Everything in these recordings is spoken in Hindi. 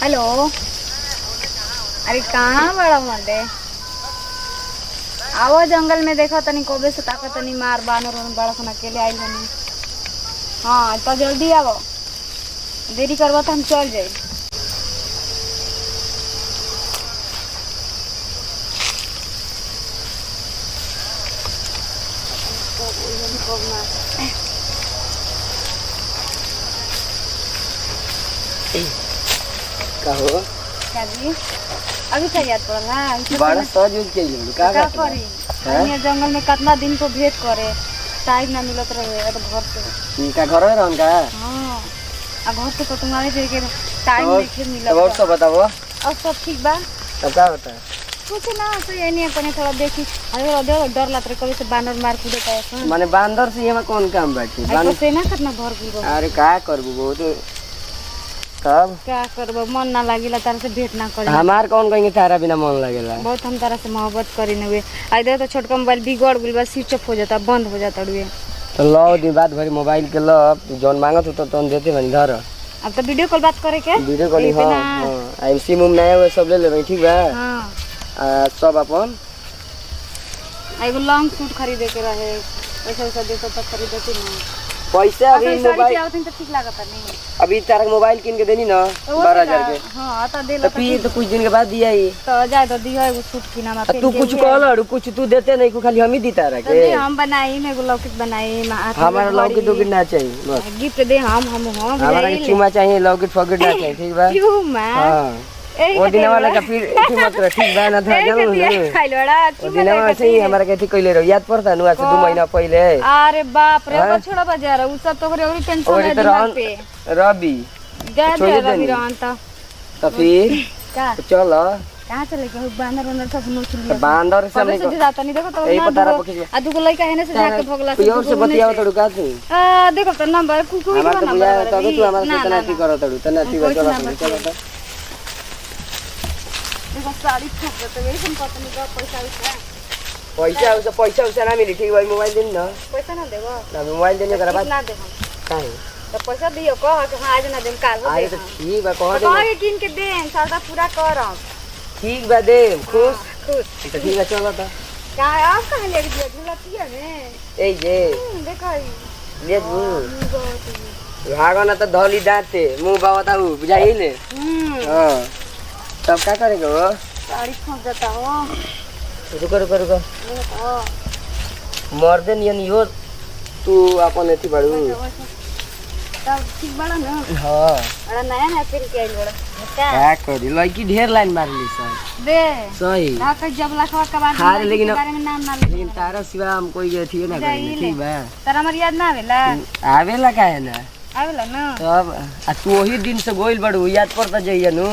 हेलो। अरे कहाँ बड़ा मंडे, आओ जंगल में देखो तनी कोबे से ताकत तनी मार बानर बड़ा सन अकेले आइल बनी। हाँ तो जल्दी आओ, देरी करबो तो हम चल जाए। कहो क्या जी अभी क्या याद पड़ला? बड़ा सजूग के का करी ये जंगल में कितना दिन को भेंट करे, टाइम ना मिलत रहे तो घर से का घर में रहन का। हां आ घर से तो तुम्हारे देखे टाइम नहीं मिलत। और सब बताओ। और सब ठीक बा? तब क्या होता है? कुछ ना तो ये नहीं अपने थोड़ा देखी। अरे डर लग रहा कभी से बानर मार कूदे का माने बांदर से यहाँ कौन काम बाकी बानर से ना कितना भर गई। अरे का करबू बहुत तब क्या करबो, मन ना लागिला तार से भेंट ना करे। हमार कौन कहेंगे तारा बिना मन लगेला। बहुत हम तारा से मोहब्बत करी न हुए। आई दे तो छोटका मोबाइल बिगड़ गइल बा, स्विच ऑफ हो जाता, बंद हो जाता रुए। तो लो दिन बाद भरी मोबाइल के लो जोन मांगत हो तो देते बनी धर। अब तो वीडियो कॉल बात करे के वीडियो कॉल। हां आई सिम नया हुए सब ले लेबे ठीक बा। हां सब अपन एगो लॉन्ग सूट खरीदे के रहे, पैसा दे तो खरीदे के ना पैसा अभी मोबाइल आवत तो ठीक लागत नहीं। अभी तारा मोबाइल किन के देनी ना 12,000 के। हां तो दे तो फिर तो कुछ दिन के बाद दिया ही तो जाए तो दिया एगो सूट की नाम तू कुछ कहल कुछ तू देते नहीं खाली हम ही देता रह के। हम बनाई में एगो लौकी बनाई हमारा लौकी तो ना चाहिए बस गिफ्ट दे हम हमारा चुमा चाहिए लौकी फॉकेट ना चाहिए ठीक बा। हां वो दिन वाला का फिर मत रह ठीक बा ना था जरूर वो दिन वाला से ही हमारा कहती कइले रहो याद पड़ता नु आज से 2 महीना पहले। अरे बाप रे वो छोड़ा बाजार उ सब तो करे और टेंशन है दिमाग पे। रवि जा दे रवि रहन तो फिर का चल कहां चले के बानर बानर सब नोच लिया। बांदर से हमने से जाता नहीं देखो तो यही पता रहा आ दुगो लइका है ने से जाके भगला से और से बतियाव तड़ू का तू देखो तो नंबर कुकुर हमारा तो बुझा तब तू हमारा से तना की करो तड़ू तना की चलो चलो देखो साड़ी ठोक दे तो वैसे पता नहीं का पैसा उसे ना मिली ठीक भाई मोबाइल देनी ना पैसा ना देबो ना मोबाइल देने के बाद ना दे हम काहे तो पैसा दियो कह के आज ना देम काल आए तो ठीक बा कह दे कह किन के दे सादा पूरा करम ठीक बा दे खुश खुश तो ठीक है चलो तो का आप कहां ले गई झुलतिया में ए जे देखो ले दू भागो ना तो धौली दांते मुंह बताऊ बुझाई ले। हां तब क्या करेगा वो साड़ी ठोक देता हो। रुको रुको रुको मर्दन यानी यो तू अपन एती बड़ू तब ठीक बड़ा ना। हां बड़ा नया ना फिर के आइल बड़ा क्या करी लड़की ढेर लाइन मारली सर बे सही ना कर जब लाखवा के बाद हां लेकिन बारे में नाम ना लेकिन तारा सिवा हम कोई ये थी ना करी ठीक बा तारा हमर याद ना आवेला आवेला काहे ना आवेला ना तब आ तू वही दिन से गोइल बड़ू याद पड़ता जइया नु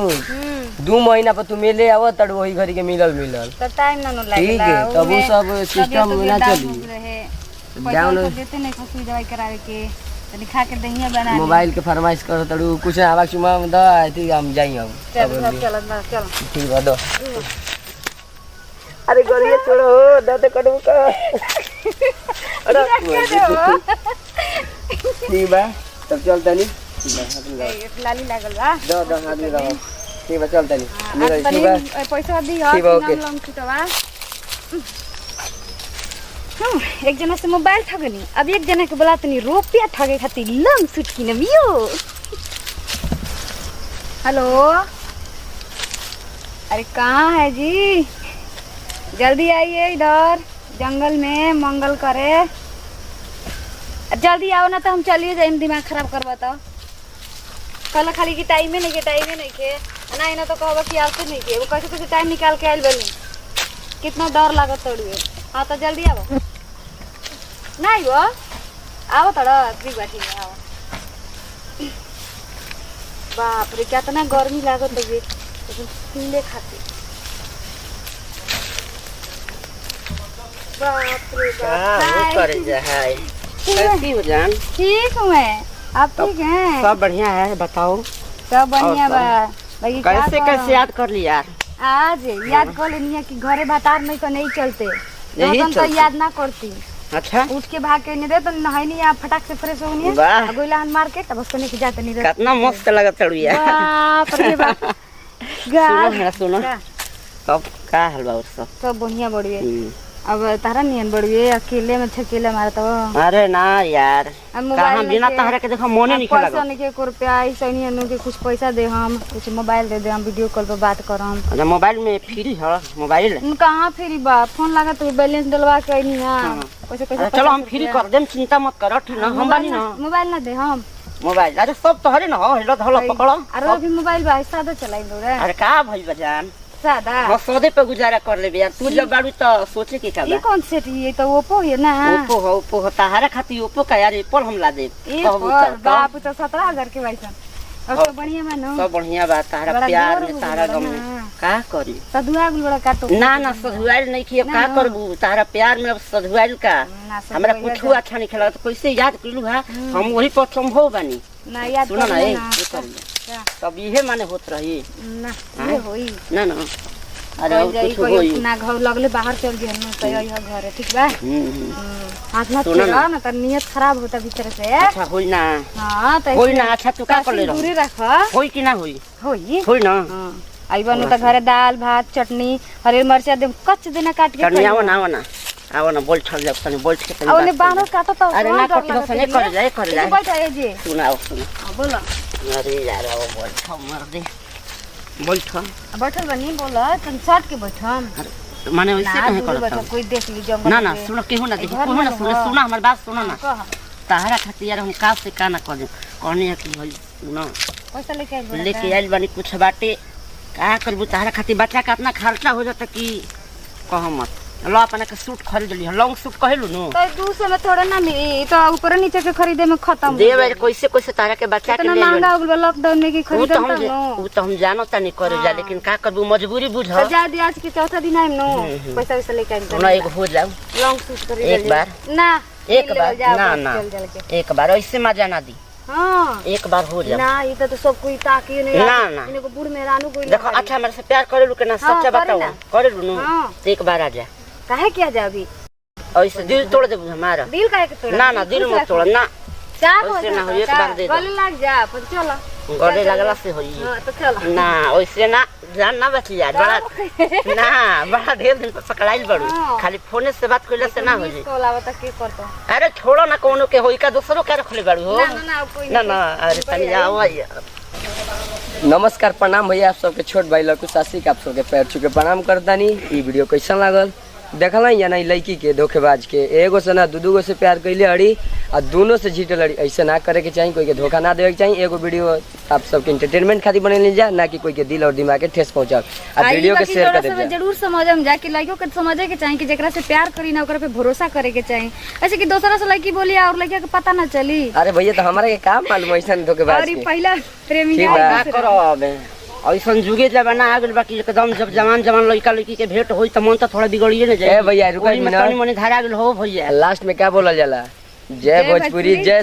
2 महीना पर तू मिले आवत तड़ वही घरी के मिलल तो टाइम ना लागेला ठीक है तब वो सब सिस्टम ना चली डाउन देते नहीं कुछ दवाई करावे के तनी खा के दहिया बना मोबाइल के फरमाइश कर तड़ू कुछ आवा चुमा द आई थी हम जाई हम चल ठीक बा दो अरे गलिए छोड़ो दाते कटू का अरे ठीक बा तब चल तनी लाली लागल बा दो आदमी रहो ठीक बा चल तनी मेरा ठीक बा पैसा दी हो नाम लम खिटवा। एक जना से मोबाइल ठगनी, अब एक जना के बोला तनी रुपया ठगे खातिर लंग सूट किनबियो। हेलो अरे कहाँ है जी, जल्दी आइए इधर जंगल में मंगल करे, जल्दी आओ ना तो हम चलिए जाए दिमाग खराब करवा तो कल खाली की टाइम में नहीं के ना तो कहबा कि आते नहीं के वो कैसे टाइम निकाल के आइल बनी कितना डर लागत तड़ुए। हाँ तो जल्दी आओ नहीं वो आओ तड़ा ठीक है आओ। बाप रे कितना गर्मी लागत है ये पीले खाते बाप रे बाप करे जा हाय कैसी हो जान? ठीक हूँ मैं, आप ठीक हैं? सब बढ़िया है बताओ। सब बढ़िया बा भाई। कैसे कैसे याद कर लिया यार? आज याद कर लेनी है कि घरे भतार नहीं तो नहीं चलते तो याद ना करती अच्छा उठ के भाग के नहीं दे तो नहाई नहीं आप फटाक से फ्रेश हो नहीं वाह गोइला हन मार्केट बस करने के जाते नहीं कितना मस्त लगत तड़ुया बाप रे बाप सुनो मेरा सुनो सब का हलवा और सब बढ़िया बढ़िया अब तारा नियन बढ़िए अकेले में छकेले मारत हो अरे ना यार कहां बिना तहरा के देखो मोने नहीं खेला पैसा नहीं के 1 रुपया ऐसे नहीं अनु के कुछ पैसा दे हम कुछ मोबाइल दे दे हम वीडियो कॉल पे बात करम। अच्छा मोबाइल में फ्री है मोबाइल कहां फ्री बा फोन लगा तो बैलेंस डलवा के नहीं हां पैसे पैसे चलो हम फ्री कर देम चिंता मत कर ठीक ना हम बानी ना मोबाइल ना दे हम मोबाइल अरे सब तोहरे ना हो हेलो धलो पकड़ो अरे अभी मोबाइल बा सादा चलाई दो रे अरे का भइल बजान सादा हम सौदे पे गुजारा कर लेबे यार तू जब बाड़ू तो सोचे के का ये कौन सेट ये तो ओप्पो है ना ओप्पो हो ताहरा खातिर ओप्पो का यार एप्पल हम ला दे बाप तो 17,000 के वैसा और सब बढ़िया मानो सब बढ़िया बात तारा प्यार में तारा गम में का करी सधुआ गुल बड़ा काटो ना ना सधुआइल नहीं किए का करबू तारा प्यार में सधुआइल का हमरा कुछ अच्छा नहीं खेला तो कैसे याद कइलू है हम वही पर संभव बानी ना याद सुनो ना ए तब इहे माने होत रही ना ये होई ना ना अरे कुछ होई ना घर लगले बाहर चल गए न तो यही घर है ठीक बा हाथ ना चला ना त नियत खराब होता भीतर से अच्छा होई ना हां त होई ना अच्छा तू का कर ले दूरी रख होई कि ना होई होई ना हां आई बनु त घरे दाल भात चटनी हरी मिर्चा दे कच्च देना काट के चटनी आओ ना बोल छल जा तने बोल के तने ओने बानो काटो त अरे ना कट दो सने कर जाए बैठा ए जी सुनाओ बोलो अरे यार वो बोल छ मार दे बोल छ बैठल बनी बोला तन छट के बैठम माने वैसे कहे करत कोई देख ली जंगल ना ना सुनो केहू ना देखी कोहू ना सुनो हमर बात सुनो ना ताहरा खातिर यार हम का से का ना कर कहने की होई सुनो पैसा लेके आइल बानी कुछ बाटे का करबू ताहरा खातिर बच्चा का इतना खर्चा हो जाता कि कह मत लो अपना के सूट खरीद ली लॉन्ग सूट कहलू नु तो 200 में थोड़ा ना मिली तो ऊपर नीचे के खरीदे में खत्म दे भाई कैसे कैसे तारा के बच्चा के इतना महंगा हो गया लॉकडाउन में की खरीद वो तो हम जानो ता नहीं करे जा लेकिन का करबू मजबूरी बुझ तो जा दे आज के चौथा दिन आइम नो पैसा वैसा लेके आइम ना एक हो जाओ लॉन्ग सूट खरीद एक बार ना एक बार ना एक बार ऐसे मजा ना दी हां एक बार हो जाए ना ये तो सब कोई ताकी नहीं ना इनको बूढ़ मेहरानू कोई देखो अच्छा मेरे से प्यार करे लू के ना सच्चा बताओ करे लू एक बार आ जा काहे किया जा अभी ऐसे दिल तोड़ दे हमारा दिल काहे के तोड़ ना दिल मत तोड़ ना क्या ऐसे ना हो एक बार दे गले लग जा पर चलो गले लगला से होई तो चलो ना ऐसे ना जान ना बच यार बड़ा ना बड़ा ढेर दिन पकड़ाइल बड़ू खाली फोन से बात कइला से ना हो जी तो लावता के करतो अरे छोड़ो ना कोनो के होई का दूसरो के रखले बड़ू हो ना अरे तनी आओ नमस्कार प्रणाम भैया आप सबके छोट भाई लकू सासी के आप सबके पैर छू के प्रणाम करतानी। ई वीडियो कैसन लागल देखल या नहीं लड़की के धोखेबाज के एगो से ना दू गो से प्यार कैले अड़ी और दोनों से जीतल अड़ी ऐसे ना करे के चाहिए कोई के धोखा ना देवे के चाहिए। एगो वीडियो आप सबके एंटरटेनमेंट खातिर बने जा ना कि कोई के दिल और दिमाग के ठेस पहुंचाओ और वीडियो के शेयर कर दे जरूर समझम जा कि लड़कियों के समझे के चाहिए कि जेकरा से प्यार करी ना ओकरा पे भरोसा करे के चाहिए ऐसे कि दूसरा से लड़की बोली और लड़किया के पता ना चली। अरे भैया तो हमारा के काम मालूम ऐसा धोखेबाज के पहला प्रेमी ऐसा जुगे जमाना आ गइल बाकी एकदम जब जवान लड़का लड़की के भेंट होई त मन त थोड़ा बिगड़िए न जाए। भैया रुका मन धारा गेल हो भैया लास्ट में क्या बोला जाला जय भोजपुरी जय